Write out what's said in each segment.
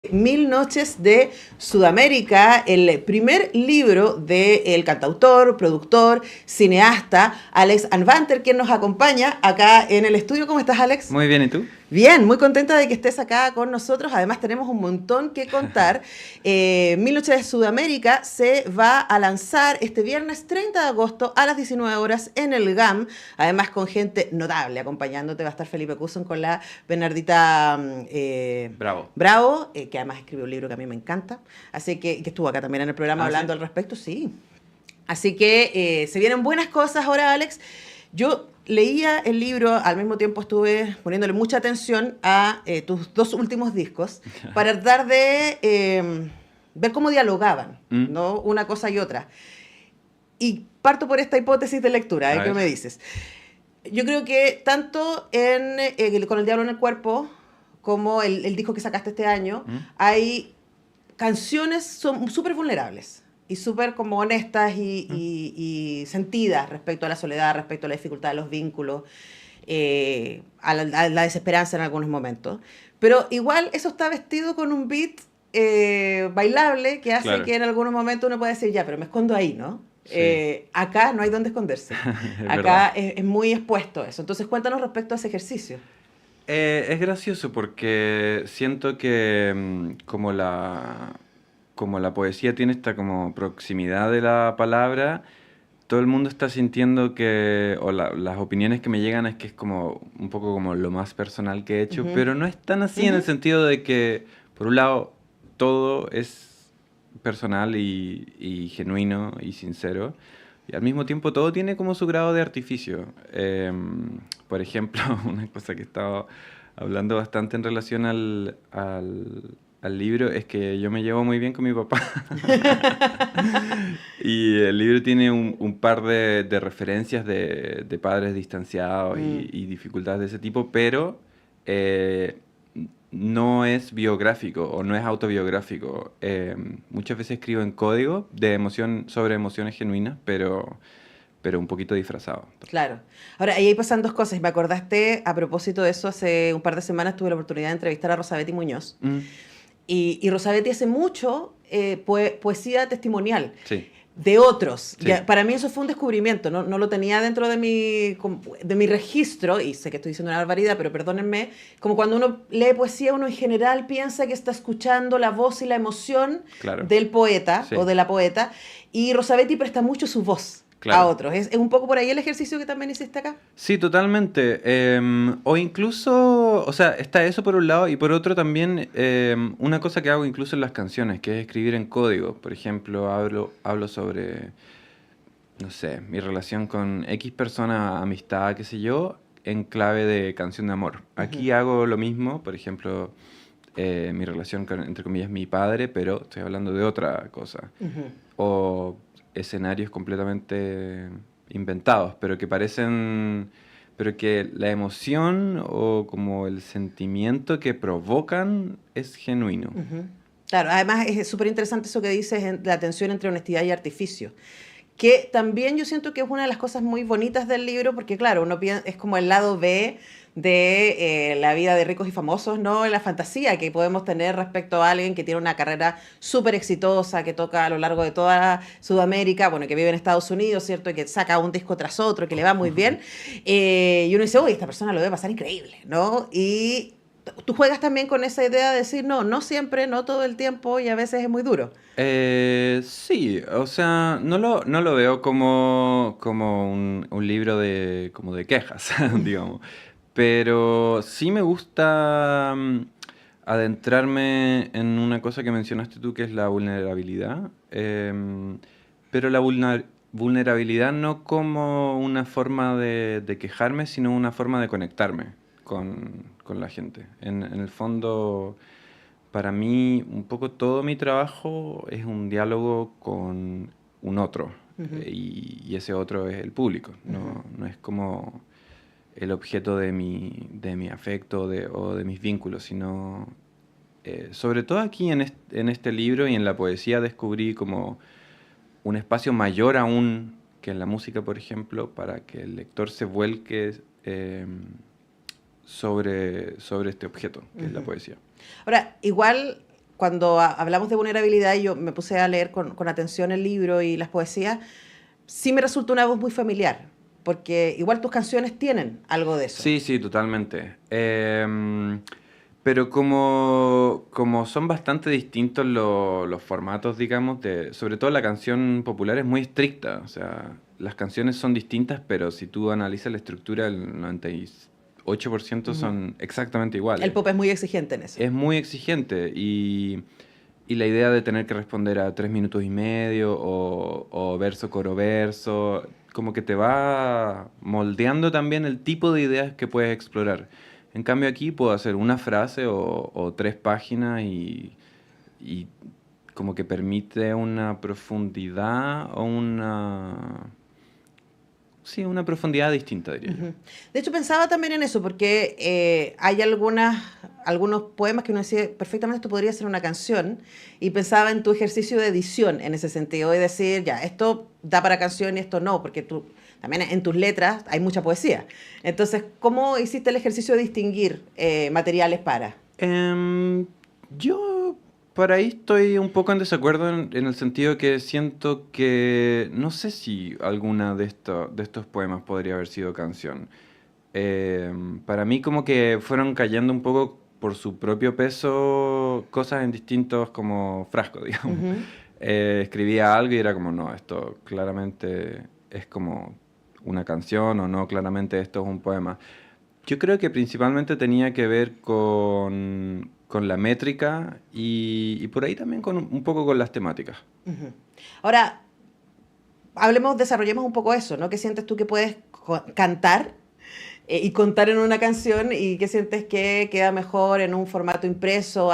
Mil noches de Sudamérica, el primer libro del cantautor, productor, cineasta Alex Anwandter, quien nos acompaña acá en el estudio. ¿Cómo estás, Alex? Muy bien, ¿y tú? Bien, muy contenta de que estés acá con nosotros. Además, tenemos un montón que contar. Mil Noches de Sudamérica se va a lanzar este viernes 30 de agosto a las 19 horas en el GAM. Además, con gente notable acompañándote. Va a estar Felipe Cuson con la Bernardita Bravo. Bravo, que además escribió un libro que a mí me encanta. Así que estuvo acá también en el programa ¿Ah, hablando sí? al respecto. Sí. Así que se vienen buenas cosas ahora, Alex. Yo leía el libro, al mismo tiempo estuve poniéndole mucha atención a tus dos últimos discos para tratar de ver cómo dialogaban, Mm, ¿no? Una cosa y otra. Y parto por esta hipótesis de lectura, a ¿qué ver. me dices? Yo creo que tanto en Con el Diablo en el Cuerpo como el disco que sacaste este año, Mm, hay canciones son súper vulnerables y súper como honestas mm. y sentidas respecto a la soledad, respecto a la dificultad de los vínculos, a la desesperanza en algunos momentos. Pero igual eso está vestido con un beat bailable que hace Claro, que en algunos momentos uno pueda decir, ya, pero me escondo ahí, ¿no? sí, Acá no hay dónde esconderse. es Acá verdad. es muy expuesto eso. Entonces cuéntanos respecto a ese ejercicio. Es gracioso porque siento que como la poesía tiene esta como proximidad de la palabra, todo el mundo está sintiendo que, las opiniones que me llegan es que es como un poco como lo más personal que he hecho, Ujú, pero no es tan así en el ujú. sentido de que, por un lado, todo es personal y genuino y sincero, y al mismo tiempo todo tiene como su grado de artificio. Por ejemplo, una cosa que he estado hablando bastante en relación al libro es que yo me llevo muy bien con mi papá. Y el libro tiene un par de referencias de padres distanciados Mm. y dificultades de ese tipo, pero eh, no es biográfico o no es autobiográfico. Muchas veces escribo en código de emoción sobre emociones genuinas, pero un poquito disfrazado. Claro. Ahora, ahí pasan dos cosas. Me acordaste, a propósito de eso, hace un par de semanas tuve la oportunidad de entrevistar a Rosabetti Muñoz. Mm, Y Rosabetti hace mucho poesía testimonial sí, de otros. sí, Para mí eso fue un descubrimiento, no, no lo tenía dentro de mi registro, y sé que estoy diciendo una barbaridad, pero perdónenme, como cuando uno lee poesía, uno en general piensa que está escuchando la voz y la emoción claro, del poeta o sí, de la poeta, y Rosabetti presta mucho su voz a claro. otros. Es un poco por ahí el ejercicio que también hiciste acá? Sí, totalmente. O incluso, o sea, está eso por un lado y por otro también una cosa que hago incluso en las canciones, que es escribir en código. Por ejemplo, hablo sobre, no sé, mi relación con X persona, amistad, qué sé yo, en clave de canción de amor. Ujú, Aquí hago lo mismo, por ejemplo, mi relación con, entre comillas, mi padre, pero estoy hablando de otra cosa ujú. o escenarios completamente inventados, pero que parecen, pero que la emoción o como el sentimiento que provocan es genuino. Ujú. Claro, además es súper interesante eso que dices, la tensión entre honestidad y artificio, que también yo siento que es una de las cosas muy bonitas del libro, porque claro, uno piensa, es como el lado B de la vida de ricos y famosos, ¿no? La fantasía que podemos tener respecto a alguien que tiene una carrera súper exitosa, que toca a lo largo de toda Sudamérica, bueno, que vive en Estados Unidos, ¿cierto? Y que saca un disco tras otro, que le va muy bien. Y uno dice, uy, esta persona lo debe pasar increíble, ¿no? Y tú juegas también con esa idea de decir, no, no siempre, no todo el tiempo, y a veces es muy duro. Sí, o sea, no lo veo como un libro de, como de quejas, digamos. Pero sí me gusta adentrarme en una cosa que mencionaste tú, que es la vulnerabilidad. Pero la vulnerabilidad no como una forma de quejarme, sino una forma de conectarme con la gente. En el fondo, para mí, un poco todo mi trabajo es un diálogo con un otro. Ujú, Y ese otro es el público. ujú. No es como el objeto de mi afecto o de mis vínculos, sino sobre todo aquí en este libro y en la poesía descubrí como un espacio mayor aún que en la música, por ejemplo, para que el lector se vuelque sobre este objeto, que es la Ujú. poesía. Ahora, igual cuando hablamos de vulnerabilidad, y yo me puse a leer con atención el libro y las poesías, sí me resulta una voz muy familiar, porque igual tus canciones tienen algo de eso. Sí, sí, totalmente. Pero como son bastante distintos los formatos, digamos, sobre todo la canción popular es muy estricta. O sea, las canciones son distintas, pero si tú analizas la estructura, el 98% Ujú. son exactamente El iguales. pop es muy exigente en eso. Es muy exigente y la idea de tener que responder a 3 minutos y medio o verso, coro, verso, como que te va moldeando también el tipo de ideas que puedes explorar. En cambio aquí puedo hacer una frase o 3 páginas y como que permite una profundidad o una... Sí, una profundidad distinta, diría yo. Ujú. De hecho, pensaba también en eso, porque hay algunos poemas que uno decía, perfectamente esto podría ser una canción, y pensaba en tu ejercicio de edición en ese sentido, y decir, ya, esto da para canción y esto no, porque tú también en tus letras hay mucha poesía. Entonces, ¿cómo hiciste el ejercicio de distinguir materiales para? Em, yo por ahí estoy un poco en desacuerdo en el sentido que siento que no sé si alguna de estos poemas podría haber sido canción. Para mí como que fueron cayendo un poco por su propio peso cosas en distintos como frascos, digamos. Ujú. Escribía algo y era como, no, esto claramente es como una canción o no, claramente esto es un poema. Yo creo que principalmente tenía que ver con la métrica y por ahí también con un poco con las temáticas. Ujú. Ahora, desarrollemos un poco eso, ¿no? ¿Qué sientes tú que puedes cantar y contar en una canción y qué sientes que queda mejor en un formato impreso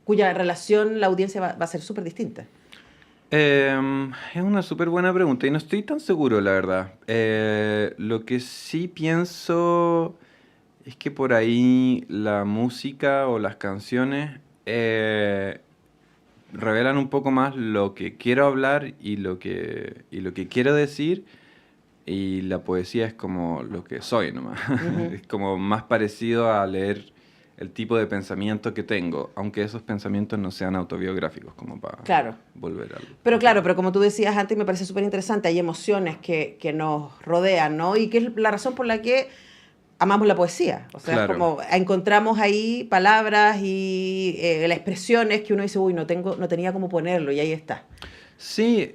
cuya relación la audiencia va a ser súper distinta? Es una súper buena pregunta y no estoy tan seguro, la verdad. Lo que sí pienso es que por ahí la música o las canciones revelan un poco más lo que quiero hablar y lo que quiero decir. Y la poesía es como lo que soy nomás. Ujú. Es como más parecido a leer el tipo de pensamiento que tengo, aunque esos pensamientos no sean autobiográficos, como para Claro. volver Pero al tema. claro, pero como tú decías antes, me parece súper interesante, hay emociones que nos rodean, ¿no? Y que es la razón por la que amamos la poesía. O sea, es Claro. como encontramos ahí palabras y las expresiones que uno dice, uy, no tenía cómo ponerlo, y ahí está. Sí,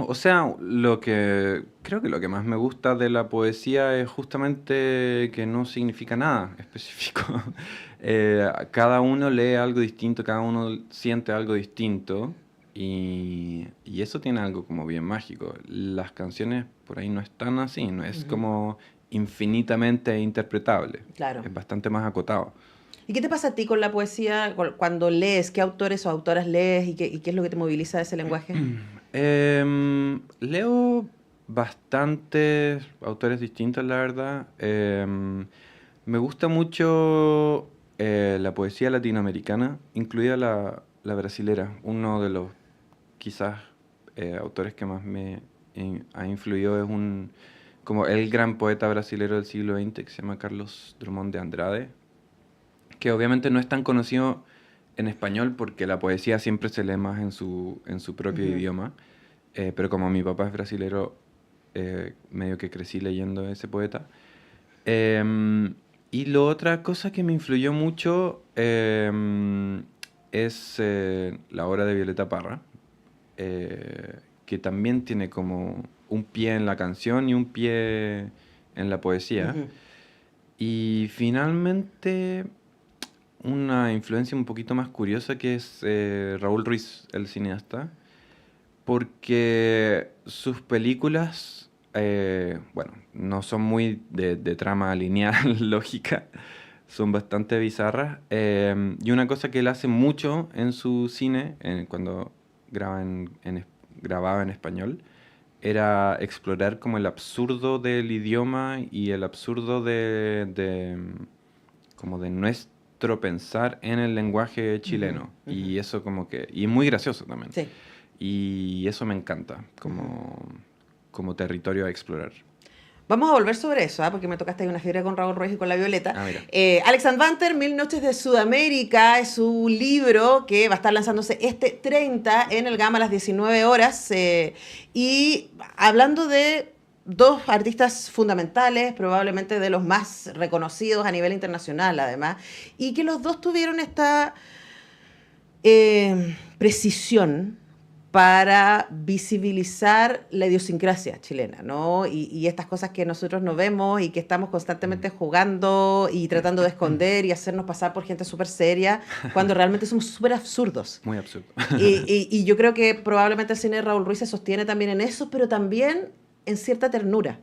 o sea, creo que lo que más me gusta de la poesía es justamente que no significa nada específico. Cada uno lee algo distinto, cada uno siente algo distinto y eso tiene algo como bien mágico. Las canciones por ahí no están así, no es Ujú. como infinitamente interpretable, Claro. es bastante más acotado. ¿Y qué te pasa a ti con la poesía cuando lees? ¿Qué autores o autoras lees y qué es lo que te moviliza de ese lenguaje? Leo bastantes autores distintos, la verdad. Me gusta mucho la poesía latinoamericana, incluida la brasilera. Uno de los quizás autores que más me ha influido es como el gran poeta brasilero del siglo XX que se llama Carlos Drummond de Andrade, que obviamente no es tan conocido en español porque la poesía siempre se lee más en su propio Ujú. idioma. Pero como mi papá es brasilero, medio que crecí leyendo ese poeta. Y la otra cosa que me influyó mucho es la obra de Violeta Parra, que también tiene como un pie en la canción y un pie en la poesía. Ujú. Y finalmente una influencia un poquito más curiosa que es Raúl Ruiz, el cineasta, porque sus películas, bueno, no son muy de trama lineal, lógica, son bastante bizarras. Y una cosa que él hace mucho en su cine, cuando graba grababa en español, era explorar como el absurdo del idioma y el absurdo como de nuestro pensar en el lenguaje Ujú. chileno. Ujú. Y eso como que, y muy gracioso también. Sí. Y eso me encanta Ujú. como territorio a explorar. Vamos a volver sobre eso, porque me tocaste ahí una fiebre con Raúl Ruiz y con la Violeta. Ah, mira. Alex Banter, Mil Noches de Sudamérica, es su libro que va a estar lanzándose este 30 en el GAM a las 19 horas. Y hablando de dos artistas fundamentales, probablemente de los más reconocidos a nivel internacional, además, y que los dos tuvieron esta precisión para visibilizar la idiosincrasia chilena, ¿no? Y estas cosas que nosotros no vemos y que estamos constantemente jugando y tratando de esconder y hacernos pasar por gente súper seria, cuando realmente somos súper absurdos. Muy absurdo. Y yo creo que probablemente el cine de Raúl Ruiz se sostiene también en eso, pero también en cierta ternura.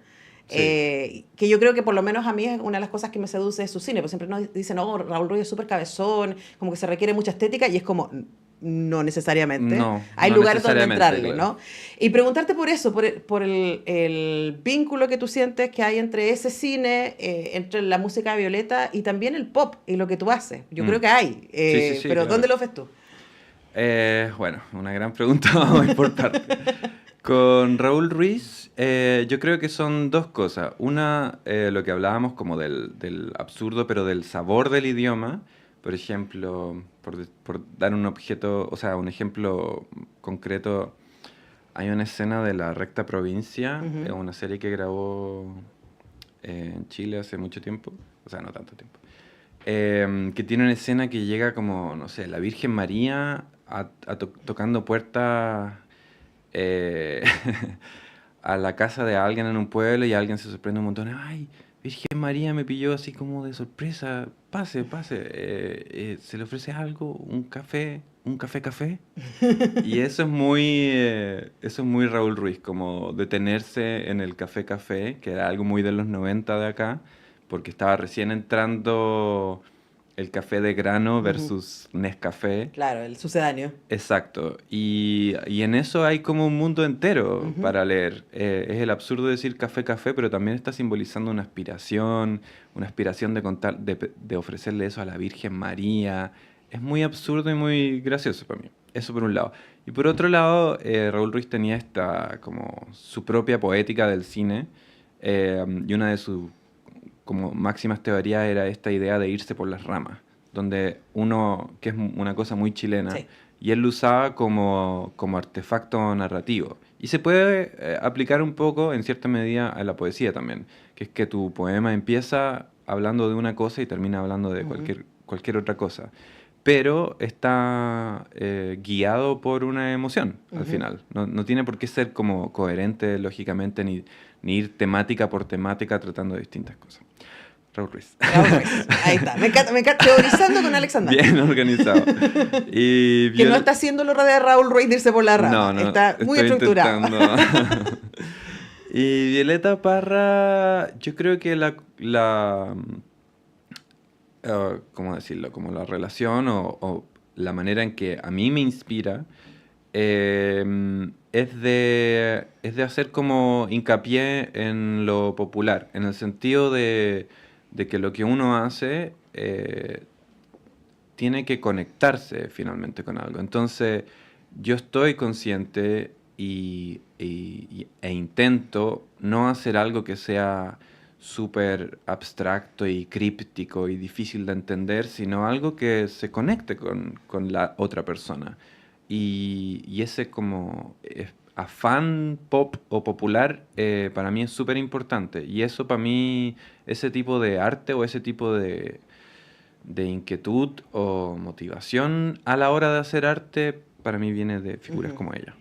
Sí. Que yo creo que por lo menos a mí es una de las cosas que me seduce de su cine, porque siempre nos dicen, no, Raúl Ruiz es súper cabezón, como que se requiere mucha estética, y es como, no necesariamente. No, Hay no lugares donde necesariamente, entrarle, claro. ¿no? Y preguntarte por eso, por el vínculo que tú sientes que hay entre ese cine, entre la música de Violeta y también el pop y lo que tú haces. Yo creo que hay, Sí, pero claro. ¿dónde lo ves tú? Bueno, una gran pregunta, vamos a ir por partes. Con Raúl Ruiz, yo creo que son dos cosas. Una, lo que hablábamos como del absurdo, pero del sabor del idioma. Por ejemplo, por dar un objeto, o sea, un ejemplo concreto, hay una escena de La Recta Provincia, una serie que grabó en Chile hace mucho tiempo, o sea, no tanto tiempo, que tiene una escena que llega como, no sé, la Virgen María tocando puertas eh, a la casa de alguien en un pueblo y alguien se sorprende un montón. Ay, Virgen María me pilló así como de sorpresa. Pase, pase. ¿Se le ofrece algo? ¿Un café? ¿Un café? Y eso es muy Raúl Ruiz, como detenerse en el café, que era algo muy de los 90 de acá, porque estaba recién entrando el café de grano versus Nescafé. Claro, el sucedáneo. Exacto, y en eso hay como un mundo entero para leer. Es el absurdo decir café, pero también está simbolizando una aspiración de contar, de ofrecerle eso a la Virgen María. Es muy absurdo y muy gracioso para mí. Eso por un lado. Y por otro lado, Raúl Ruiz tenía como su propia poética del cine, y una de sus como máximas teorías era esta idea de irse por las ramas, donde que es una cosa muy chilena, Sí. y él lo usaba como artefacto narrativo. Y se puede aplicar un poco, en cierta medida, a la poesía también, que es que tu poema empieza hablando de una cosa y termina hablando de cualquier otra cosa. Pero está guiado por una emoción al final. No tiene por qué ser como coherente lógicamente, ni ir temática por temática tratando de distintas cosas. Raúl Ruiz. Raúl Ruiz. Ahí está. Me encanta. Teorizando con Alexander. Bien organizado. Y Que no está haciendo lo de Raúl Ruiz de irse por la rama. No, está muy estoy estructurado. intentando. Y Violeta Parra, yo creo que ¿cómo decirlo? Como la relación o la manera en que a mí me inspira es de hacer como hincapié en lo popular, en el sentido de que lo que uno hace tiene que conectarse finalmente con algo. Entonces, yo estoy consciente e intento no hacer algo que sea súper abstracto y críptico y difícil de entender, sino algo que se conecte con la otra persona. Y ese como afán pop o popular para mí es súper importante. Y eso para mí, ese tipo de arte o ese tipo de inquietud o motivación a la hora de hacer arte, para mí viene de figuras como ella.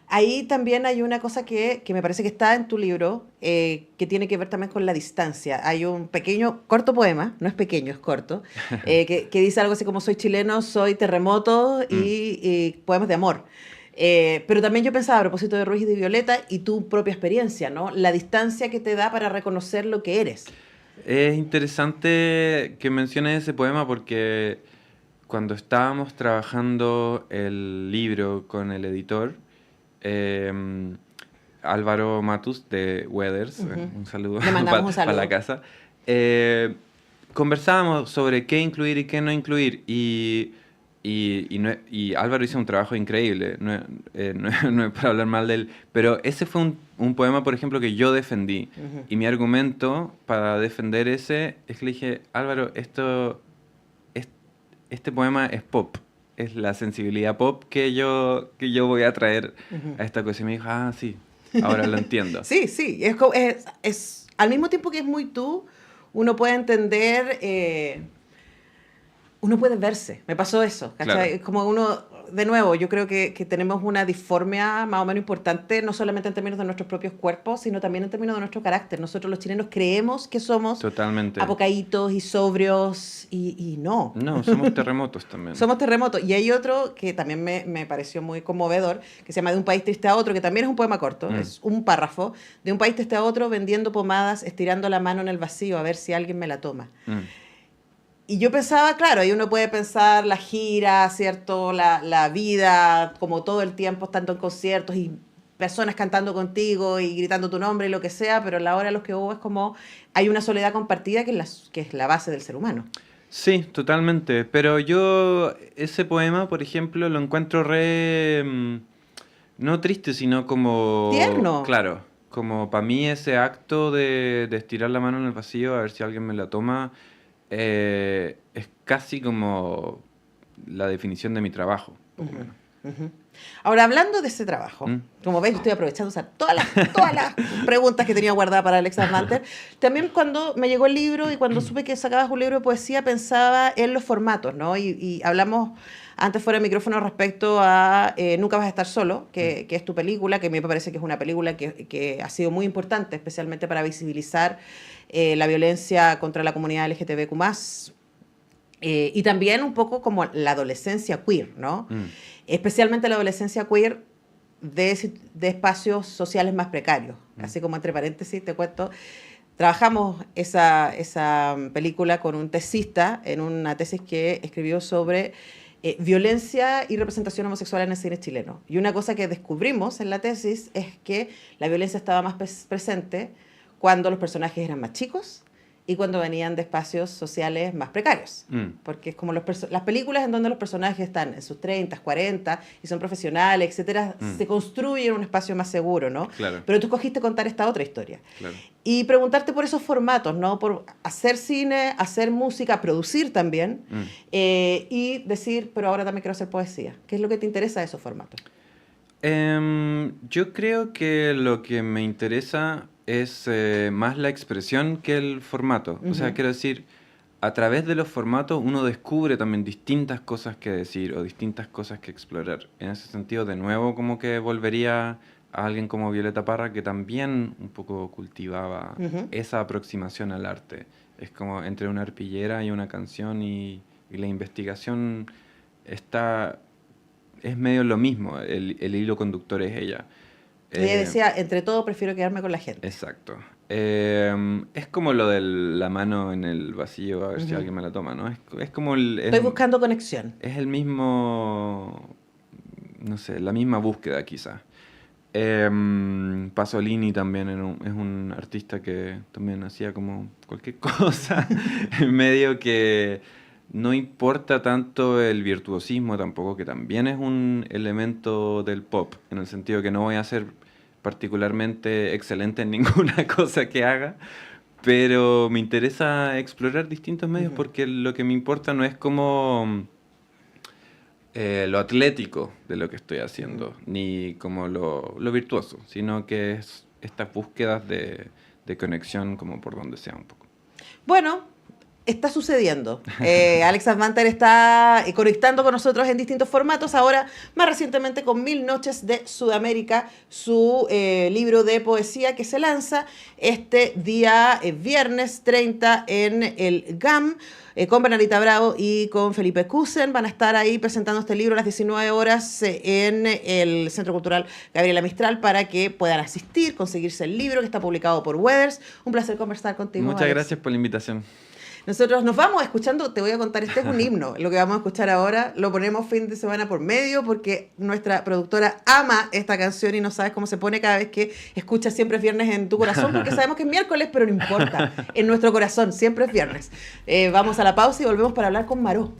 Ahí también hay una cosa que me parece que está en tu libro, que tiene que ver también con la distancia. Hay un pequeño, corto poema, no es pequeño, es corto, que dice algo así como soy chileno, soy terremoto y poemas de amor. Pero también yo pensaba a propósito de Ruiz y de Violeta y tu propia experiencia, ¿no? La distancia que te da para reconocer lo que eres. Es interesante que menciones ese poema porque cuando estábamos trabajando el libro con el editor, Álvaro Matus de Weathers, un saludo Le mandamos un saludo. para la casa, conversábamos sobre qué incluir y qué no incluir, y Y Álvaro hizo un trabajo increíble, no es para hablar mal de él, pero ese fue un poema, por ejemplo, que yo defendí. Ujú. Y mi argumento para defender ese es que le dije, Álvaro, este poema es pop, es la sensibilidad pop que yo voy a traer Ujú. a esta cosa. Y me dijo, ah, sí, ahora lo entiendo. Sí, sí, al mismo tiempo que es muy tú, uno puede entender, uno puede verse. Me pasó eso, ¿cachai? Claro. Es como uno, de nuevo, yo creo que tenemos una disformia más o menos importante, no solamente en términos de nuestros propios cuerpos, sino también en términos de nuestro carácter. Nosotros los chilenos creemos que somos Totalmente. apocaditos y sobrios y no. No, somos terremotos también. Somos terremotos. Y hay otro que también me pareció muy conmovedor, que se llama De un país triste a otro, que también es un poema corto, es un párrafo. De un país triste a otro, vendiendo pomadas, estirando la mano en el vacío a ver si alguien me la toma. Y yo pensaba, claro, ahí uno puede pensar la gira, ¿cierto? La vida, como todo el tiempo, estando en conciertos y personas cantando contigo y gritando tu nombre y lo que sea, pero la hora de los que hubo es como, hay una soledad compartida que es la base del ser humano. Sí, totalmente. Pero yo ese poema, por ejemplo, lo encuentro no triste, sino como... Tierno. Claro, como para mí ese acto de estirar la mano en el vacío a ver si alguien me la toma, es casi como la definición de mi trabajo, poco menos. Uh-huh. Ahora, hablando de ese trabajo, como veis, estoy aprovechando todas las preguntas que tenía guardadas para Alex Manter. También cuando me llegó el libro y cuando supe que sacabas un libro de poesía, pensaba en los formatos, ¿no? Y hablamos antes fuera de micrófono respecto a Nunca vas a estar solo, que es tu película, que a mí me parece que es una película que ha sido muy importante, especialmente para visibilizar la violencia contra la comunidad LGTBQ+, y también un poco como la adolescencia queer, ¿no? Especialmente la adolescencia queer de espacios sociales más precarios. Así como entre paréntesis te cuento, trabajamos esa película con un tesista en una tesis que escribió sobre violencia y representación homosexual en el cine chileno. Y una cosa que descubrimos en la tesis es que la violencia estaba más presente cuando los personajes eran más chicos y cuando venían de espacios sociales más precarios. Porque es como las películas en donde los personajes están en sus 30, 40 y son profesionales, etcétera, se construyen un espacio más seguro, ¿no? Claro. Pero tú escogiste contar esta otra historia. Claro. Y preguntarte por esos formatos, ¿no? Por hacer cine, hacer música, producir también, y decir, pero ahora también quiero hacer poesía. ¿Qué es lo que te interesa de esos formatos? Yo creo que lo que me interesa es más la expresión que el formato. O sea, quiero decir, a través de los formatos uno descubre también distintas cosas que decir o distintas cosas que explorar. En ese sentido, de nuevo, como que volvería a alguien como Violeta Parra, que también un poco cultivaba esa aproximación al arte. Es como entre una arpillera y una canción y la investigación es medio lo mismo, el hilo conductor es ella. Ella decía, entre todo prefiero quedarme con la gente. Exacto. Es como lo de la mano en el vacío, a ver si alguien me la toma, ¿no? Es como Estoy buscando conexión. Es el mismo, no sé, la misma búsqueda quizás. Pasolini también es un artista que también hacía como cualquier cosa, en medio que no importa tanto el virtuosismo tampoco, que también es un elemento del pop, en el sentido que no voy a ser particularmente excelente en ninguna cosa que haga, pero me interesa explorar distintos medios porque lo que me importa no es como lo atlético de lo que estoy haciendo, ni como lo virtuoso, sino que es estas búsquedas de conexión como por donde sea un poco. Bueno, está sucediendo. Alex Manter está conectando con nosotros en distintos formatos. Ahora, más recientemente, con 1000 Noches de Sudamérica, su libro de poesía que se lanza este día viernes 30 en el GAM. Con Bernardita Bravo y con Felipe Kusen. Van a estar ahí presentando este libro a las 19 horas en el Centro Cultural Gabriela Mistral para que puedan asistir, conseguirse el libro que está publicado por Weathers. Un placer conversar contigo, Muchas Alex. gracias por la invitación. Nosotros nos vamos escuchando, te voy a contar, este es un himno, lo que vamos a escuchar ahora, lo ponemos fin de semana por medio porque nuestra productora ama esta canción y no sabes cómo se pone cada vez que escucha Siempre es Viernes en tu corazón, porque sabemos que es miércoles, pero no importa, en nuestro corazón siempre es viernes. Vamos a la pausa y volvemos para hablar con Maró.